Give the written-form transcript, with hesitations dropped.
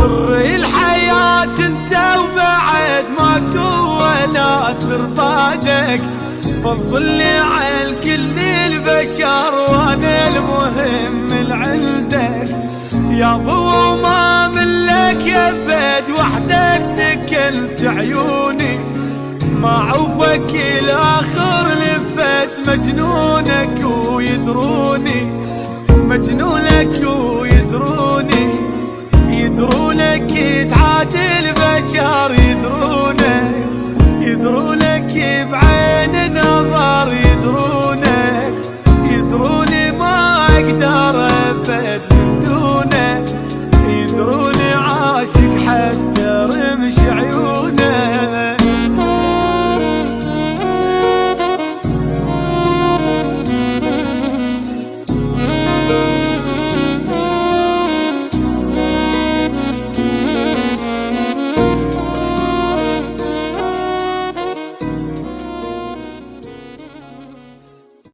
سر الحياة انت وبعد ماكو ولا سر بعدك، فضلني على كل البشر وانا المهم لعندك. يا ابو ما ملك يبد وحدك سكنت عيوني، ما عوفك الاخر نفس مجنونك ويدروني، مجنونك ويدروني، يدرونك تعادل بشر، يدرونك يدرونك بعين نظر، يدرونك يدروني ما اقدر ابد